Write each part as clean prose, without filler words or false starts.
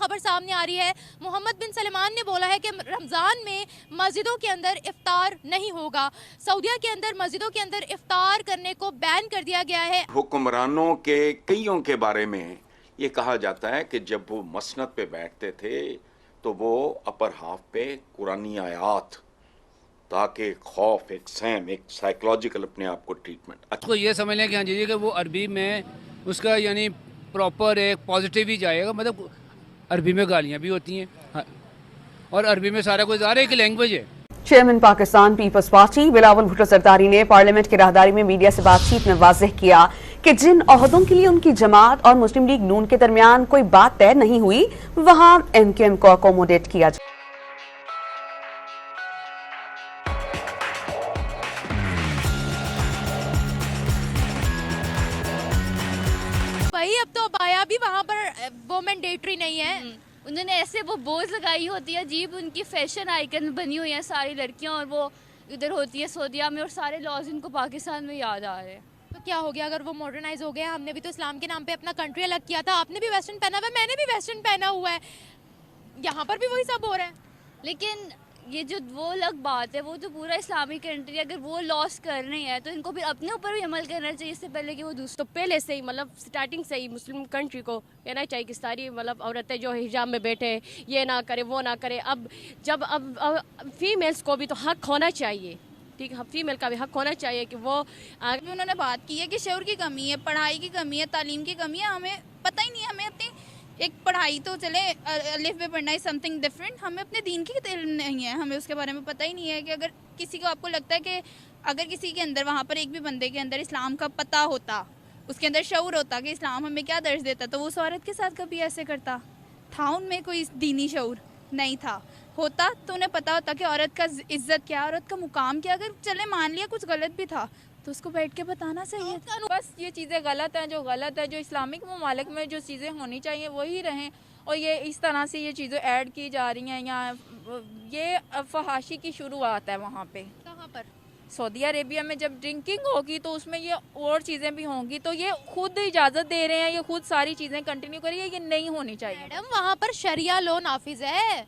खबर सामने आ रही है। मोहम्मद बिन सलमान ने बोला है कि रमज़ान में मस्जिदों के अंदर इफ्तार नहीं होगा। सऊदीया के अंदर मस्जिदों के अंदर इफ्तार करने को बैन कर दिया गया है। हुक्मरानों के कईयों के बारे में ये कहा जाता है कि जब वो मसनद पे बैठते थे तो वो अपर हाफ पे कुरानी आयात, ताकि खौफ, एक सहम, एक साइकोलॉजिकल अपने आप को ट्रीटमेंट तो ये समझ लें कि हाँ जी कि वो अरबी में उसका यानी प्रॉपर एक पॉजिटिव ही जाएगा। मतलब अरबी में गालियाँ भी होती हैं, हाँ, और अरबी में सारा कुछ एक लैंग्वेज है। चेयरमैन पाकिस्तान पीपल्स पार्टी बिलावल भुट्टो जरदारी ने पार्लियामेंट की राहदारी में मीडिया से बातचीत में वाज़ेह किया कि जिन ओहदों के लिए उनकी जमात और मुस्लिम लीग नून के दरमियान कोई बात तय नहीं हुई, वहां MQM को अकोमोडेट किया जाए। भाई अब तो अबाया भी वहाँ पर वो मैंडेटरी नहीं है। उन्होंने ऐसे वो बोझ लगाई होती है, अजीब उनकी फैशन आइकन बनी हुई है सारी लड़कियां, और वो इधर होती है सऊदीया में, और सारे लॉज इनको पाकिस्तान में याद आ रहे हैं। तो क्या हो गया अगर वो मॉडर्नाइज हो गया? हमने भी तो इस्लाम के नाम पे अपना कंट्री अलग किया था। आपने भी वेस्टर्न पहना हुआ है, मैंने भी वेस्टर्न पहना हुआ है, यहाँ पर भी वही सब हो रहा है। लेकिन ये जो वो अलग बात है, वो तो पूरा इस्लामिक कंट्री, अगर वो लॉस कर रहे हैं तो इनको फिर अपने ऊपर भी अमल करना चाहिए इससे पहले कि वो दूसरे। तो पहले से ही मतलब स्टार्टिंग से ही मुस्लिम कंट्री को कहना चाहिए कि सारी मतलब औरतें जो हिजाब में बैठे ये ना करे वो ना करे। अब जब अब फीमेल्स को भी तो हक होना चाहिए, ठीक है, फीमेल का भी हक होना चाहिए कि वो आगे। उन्होंने बात की है कि शऊर की कमी है, पढ़ाई की कमी है, तालीम की कमी है। हमें पता ही नहीं है, हमें अपनी एक पढ़ाई तो चले अलिफ में पढ़ना है समथिंग डिफरेंट, हमें अपने दीन की इल्म नहीं है, हमें उसके बारे में पता ही नहीं है। कि अगर किसी को, आपको लगता है कि अगर किसी के अंदर, वहाँ पर एक भी बंदे के अंदर इस्लाम का पता होता, उसके अंदर शऊर होता कि इस्लाम हमें क्या दर्ज देता, तो वो उस औरत के साथ कभी ऐसे करता था? उनमें कोई दीनी शऊर नहीं था। होता तो उन्हें पता होता कि औरत का इज्जत क्या, औरत का मुकाम क्या। अगर चले मान लिया कुछ गलत भी था तो उसको बैठ के बताना चाहिए था। बस ये चीज़ें गलत हैं, जो गलत है, जो इस्लामिक ममालिक में जो चीज़ें होनी चाहिए वही रहें, और ये इस तरह से ये चीज़ें ऐड की जा रही हैं। यहाँ ये फहाशी की शुरुआत है वहाँ पे। कहाँ पर? सऊदी अरेबिया में जब ड्रिंकिंग होगी तो उसमें ये और चीज़ें भी होंगी, तो ये खुद इजाज़त दे रहे हैं, ये खुद सारी चीज़ें कंटिन्यू करिए, ये नहीं होनी चाहिए। मैडम वहाँ पर शरिया लॉ नाफिज है,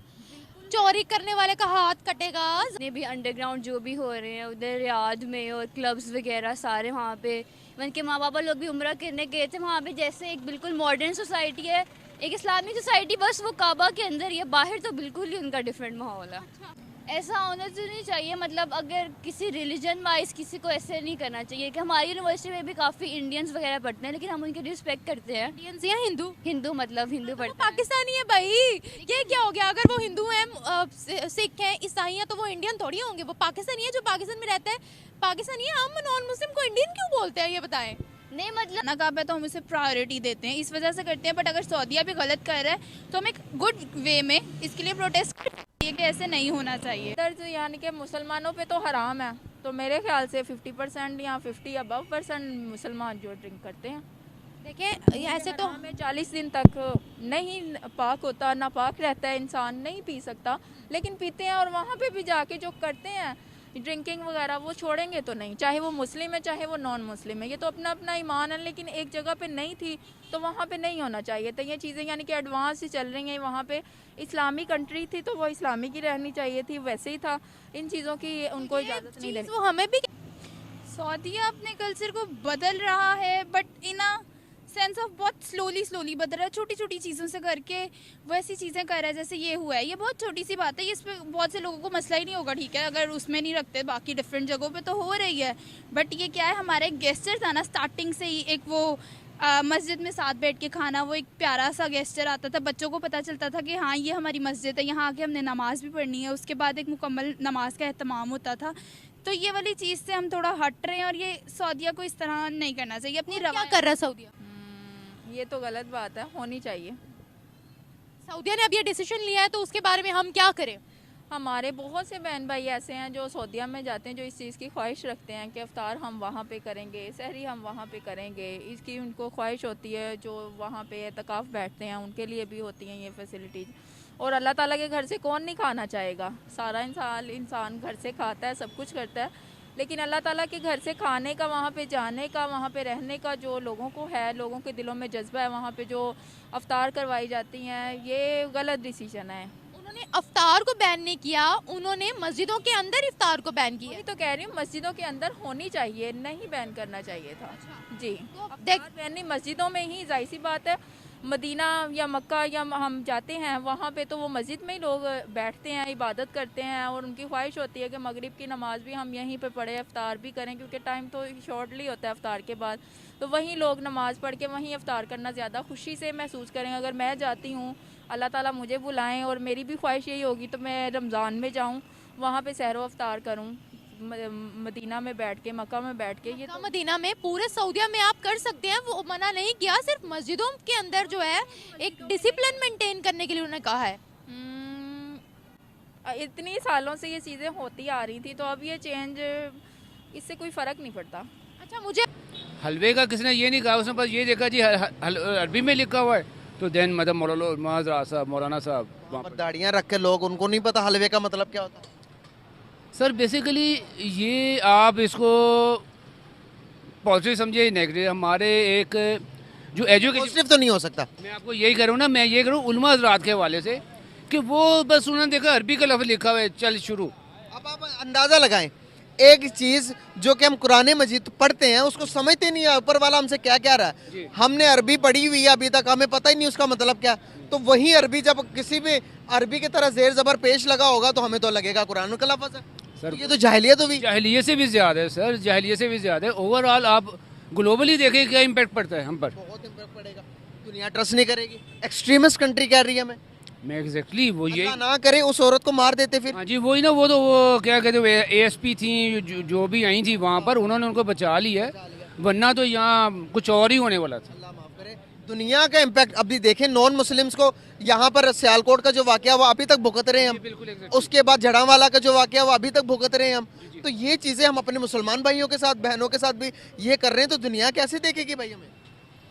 चोरी करने वाले का हाथ कटेगा। ने भी अंडरग्राउंड जो भी हो रहे हैं उधर रियाद में, और क्लब्स वगैरह सारे वहाँ पे, उनके माँ बाबा लोग भी उम्रा करने गए थे वहाँ पे। जैसे एक बिल्कुल मॉडर्न सोसाइटी है, एक इस्लामिक सोसाइटी, बस वो काबा के अंदर ही है, बाहर तो बिल्कुल ही उनका डिफरेंट माहौल है। ऐसा होना तो नहीं चाहिए, मतलब अगर किसी रिलीजन वाइज किसी को ऐसे नहीं करना चाहिए। कि हमारी यूनिवर्सिटी में भी काफ़ी इंडियंस वगैरह पढ़ते हैं, लेकिन हम उनकी रिस्पेक्ट करते हैं। इंडियंस या हिंदू? हिंदू, मतलब हिंदू पढ़ते हैं। पाकिस्तानी है भाई, ये क्या हो गया? अगर वो हिंदू हैं, सिख हैं, ईसाई हैं, तो वो इंडियन थोड़ी होंगे। वो पाकिस्तानी है जो पाकिस्तान में रहता है, पाकिस्तानी है। हम नॉन मुस्लिम को इंडियन क्यों बोलते हैं, ये बताएं? नहीं मतलब नकाब है तो हम उसे प्रायोरिटी देते हैं, इस वजह से करते हैं। बट अगर सऊदीया भी गलत कर रहा है तो हम एक गुड वे में इसके लिए प्रोटेस्ट करेंगे कि ऐसे नहीं होना चाहिए। इधर जो यानी कि मुसलमानों पे तो हराम है, तो मेरे ख्याल से 50% या 50 अबव% मुसलमान जो ड्रिंक करते हैं। देखिए ऐसे तो हमें 40 दिन तक नहीं पाक होता, नापाक रहता है, इंसान नहीं पी सकता, लेकिन पीते हैं। और वहाँ पे भी जाके जो करते हैं ड्रिंकिंग वगैरह, वो छोड़ेंगे तो नहीं, चाहे वो मुस्लिम है चाहे वो नॉन मुस्लिम है, ये तो अपना अपना ईमान है। लेकिन एक जगह पे नहीं थी तो वहाँ पे नहीं होना चाहिए। तो ये चीज़ें यानी कि एडवांस ही चल रही हैं। वहाँ पे इस्लामी कंट्री थी तो वो इस्लामी की रहनी चाहिए थी, वैसे ही था। इन चीज़ों की उनको इजाज़त नहीं देनी। वो हमें भी सऊदीया अपने कल्चर को बदल रहा है, but in a sense of बहुत स्लोली बदल रहा है। छोटी छोटी चीज़ों से करके वो ऐसी चीज़ें कर रहा है, जैसे ये हुआ है, ये बहुत छोटी सी बात है, इस पर बहुत से लोगों को मसला ही नहीं होगा, ठीक है, अगर उसमें नहीं रखते। बाकी डिफरेंट जगहों पे तो हो रही है, बट ये क्या है, हमारा एक गेस्चर था ना स्टार्टिंग से ही, एक वो मस्जिद में साथ बैठ के खाना, वो एक प्यारा सा गेस्चर आता था। बच्चों को पता चलता था कि हाँ ये हमारी मस्जिद है, यहाँ आके हमने नमाज़ भी पढ़नी है। उसके बाद एक मुकम्मल नमाज का एहतमाम होता था। तो ये वाली चीज़ से हम थोड़ा हट रहे हैं, और ये सऊदीया को इस तरह नहीं करना चाहिए। अपनी क्या कर रहा है सऊदीया? ये तो गलत बात है, होनी चाहिए। सऊदीया ने अब ये डिसीजन लिया है तो उसके बारे में हम क्या करें? हमारे बहुत से बहन भाई ऐसे हैं जो सऊदीया में जाते हैं, जो इस चीज़ की ख्वाहिश रखते हैं कि इफ्तार हम वहाँ पे करेंगे, सहरी हम वहाँ पे करेंगे, इसकी उनको ख्वाहिश होती है। जो वहाँ पे एतकाफ़ बैठते हैं उनके लिए भी होती हैं ये फैसिलिटीज़। और अल्लाह ताला के घर से कौन नहीं खाना चाहेगा? सारा इंसान घर से खाता है, सब कुछ करता है। लेकिन अल्लाह ताला के घर से खाने का, वहाँ पे जाने का, वहाँ पे रहने का जो लोगों को है, लोगों के दिलों में जज्बा है, वहाँ पे जो अफ्तार करवाई जाती हैं, ये गलत डिसीजन है। उन्होंने अफ्तार को बैन नहीं किया, उन्होंने मस्जिदों के अंदर इफ्तार को बैन किया। वही तो कह रही हूँ, मस्जिदों के अंदर होनी चाहिए, नहीं बैन करना चाहिए था जी। देख अफ्तार बैन नहीं, मस्जिदों में ही, जाहिर सी बात है, मदीना या मक्का या हम जाते हैं वहाँ पे तो वो मस्जिद में ही लोग बैठते हैं, इबादत करते हैं, और उनकी ख्वाहिश होती है कि मगरिब की नमाज भी हम यहीं पे पढ़े, अफ्तार भी करें, क्योंकि टाइम तो शॉर्टली होता है अफ्तार के बाद, तो वहीं लोग नमाज पढ़ के वहीं अफ्तार करना ज़्यादा खुशी से महसूस करेंगे। अगर मैं जाती हूँ, अल्लाह ताला मुझे बुलाएं, और मेरी भी ख्वाहिश यही होगी, तो मैं रमज़ान में जाऊँ, वहाँ पे सहरो अफ्तार करूँ, मदीना में बैठ के, मक्का में बैठ के। ये तो मदीना में, पूरे सऊदीया में आप कर सकते हैं, वो मना नहीं किया, सिर्फ मस्जिदों के अंदर जो है एक डिसिप्लिन मेंटेन करने के लिए उन्होंने कहा है। इतनी सालों से ये चीज़ें होती आ रही थी, तो अब ये चेंज, इससे कोई फ़र्क नहीं पड़ता। अच्छा, मुझे हलवे का किसने ये नहीं कहा, उसने बस ये देखा जी अरबी में लिखा हुआ है, तो देन मतलब मौलाना साहब वहाँ पर दाढ़ियाँ रख के लोग, उनको नहीं पता हलवे का मतलब क्या होता है। सर बेसिकली ये आप इसको पॉजिटिव समझिए, नेगेटिव। हमारे एक जो एजुकेशन, पॉजिटिव तो नहीं हो सकता। मैं आपको यही करूँ ना, मैं ये करूँ उलमा हज़रात के हवाले से कि वो बस उन्होंने देखा अरबी का लफ्ज़ लिखा हुआ है, चल शुरू। अब आप अंदाज़ा लगाएं, एक चीज़ जो कि हम कुरान मजीद पढ़ते हैं उसको समझते नहीं है, ऊपर वाला हमसे क्या कह रहा है। हमने अरबी पढ़ी हुई है अभी तक, हमें पता ही नहीं उसका मतलब क्या, तो वही अरबी जब किसी भी अरबी की तरह जेर ज़बर पेश लगा होगा तो हमें तो लगेगा कुरान का लफ्ज़ है। सर तो ये तो जाहिलियत हुई। जाहिलियत से भी ज़्यादा है सर, जाहिलियत से भी ज़्यादा है। ओवरऑल आप ग्लोबली देखें क्या इम्पैक्ट पड़ता है हम पर। बहुत इम्पैक्ट पड़ेगा, दुनिया ट्रस्ट नहीं करेगी। एक्सट्रीमिस्ट कंट्री कह रही है हमें, मैं एग्जैक्टली वो यही, अल्लाह ना करे उस औरत को मार देते फिर। हाँ जी वही ना, वो तो वो क्या कहते हैं ASP थी जो भी आई थी वहाँ पर, उन्होंने उनको बचा लिया है, वरना तो यहाँ कुछ और ही होने वाला था। अल्लाह माफ करे। दुनिया का इम्पैक्ट अभी देखें, नॉन मुस्लिम्स को यहाँ पर सियालकोट का जो वाकया वो अभी तक भुगत रहे हैं हम, बिल्कुल उसके बाद झड़ावाला का जो वाकया वो अभी तक भुगत रहे हैं हम। तो ये चीज़ें हम अपने मुसलमान भाइयों के साथ, बहनों के साथ भी ये कर रहे हैं, तो दुनिया कैसे देखेगी भाई हमें।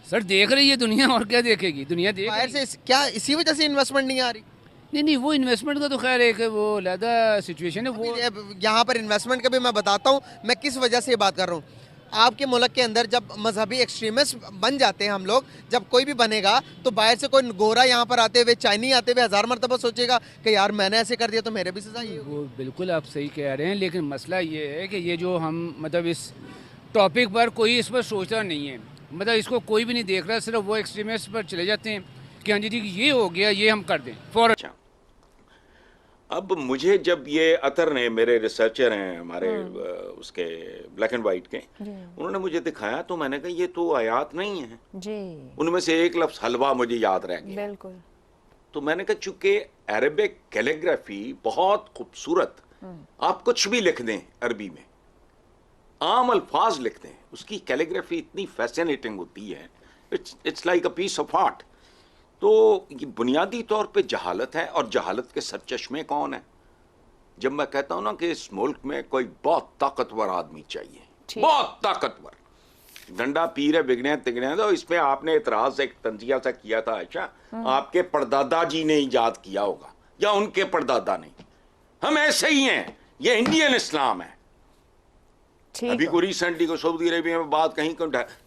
सर देख रही है दुनिया, और क्या देखेगी दुनिया, देख बाहर रही है। से क्या इसी वजह से इन्वेस्टमेंट नहीं आ रही। नहीं वो इन्वेस्टमेंट का तो खैर एक वो अलग सिचुएशन है। वो यहाँ पर इन्वेस्टमेंट का भी मैं बताता हूँ मैं किस वजह से ये बात कर रहा हूँ। आपके मुल्क के अंदर जब मजहबी एक्सट्रीमिस्ट बन जाते हैं हम लोग, जब कोई भी बनेगा तो बाहर से कोई गोरा यहाँ पर आते हुए, चाइनी आते हुए 1000 मरतबा सोचेगा कि यार मैंने ऐसे कर दिया तो मेरे भी सजा ये होगी। वो बिल्कुल आप सही कह रहे हैं, लेकिन मसला ये है कि ये जो हम मतलब इस टॉपिक पर कोई इस पर सोचता नहीं है, मतलब इसको कोई भी नहीं देख रहा, सिर्फ वो एक्सट्रीमिस्ट पर चले जाते हैं कि हाँ जी ये हो गया, ये हम कर दें फौरन। अच्छा, अब मुझे जब ये अतर ने, मेरे रिसर्चर हैं हमारे उसके ब्लैक एंड वाइट के, उन्होंने मुझे दिखाया तो मैंने कहा ये तो आयात नहीं है जी। उनमें से एक लफ्ज़ हलवा मुझे याद रह गया। बिल्कुल। तो मैंने कहा चूंकि अरबिक कैलीग्राफी बहुत खूबसूरत, आप कुछ भी लिख दें अरबी में, आम अल्फाज लिख दें, उसकी कैलीग्राफी इतनी फैसिनेटिंग होती है, it's like a piece of art. तो ये बुनियादी तौर पे जहालत है, और जहालत के सरचश्मे कौन है? जब मैं कहता हूं ना कि इस मुल्क में कोई बहुत ताकतवर आदमी चाहिए, बहुत ताकतवर, डंडा पीर है बिगड़े तिगड़े, तो इसमें आपने इतराज एक तंजिया सा किया था, अच्छा आपके परदादा जी ने ईजाद किया होगा या उनके परदादा ने, हम ऐसे ही हैं, ये इंडियन इस्लाम है। अभी कोई रिसेंटली को सऊदी अरेबिया में बात कहीं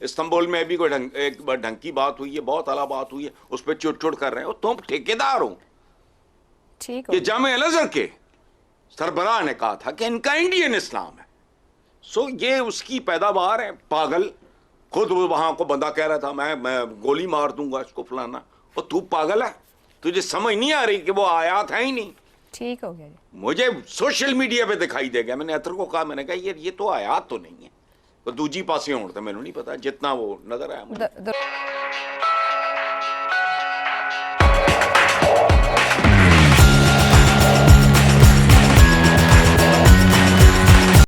इस्तांबुल में अभी कोई एक ढंग की बात हुई है, बहुत आला बात हुई है, उस पर चुट कर रहे हो, तुम ठेकेदार हो। ठीक है, जामे अल-अज़हर के सरबराह ने कहा था कि इनका इंडियन इस्लाम है। सो ये उसकी पैदावार है। पागल खुद वहां को बंदा कह रहा था मैं गोली मार दूंगा इसको फलाना, और तू पागल है, तुझे समझ नहीं आ रही कि वो आयात है ही नहीं। ठीक हो गया। मुझे सोशल मीडिया पे दिखाई दे गया, मैंने अतर को कहा, मैंने कहा ये तो आयात तो नहीं है, तो दूजी पासे होने तो मैंने नहीं पता, जितना वो नजर आया मुझे।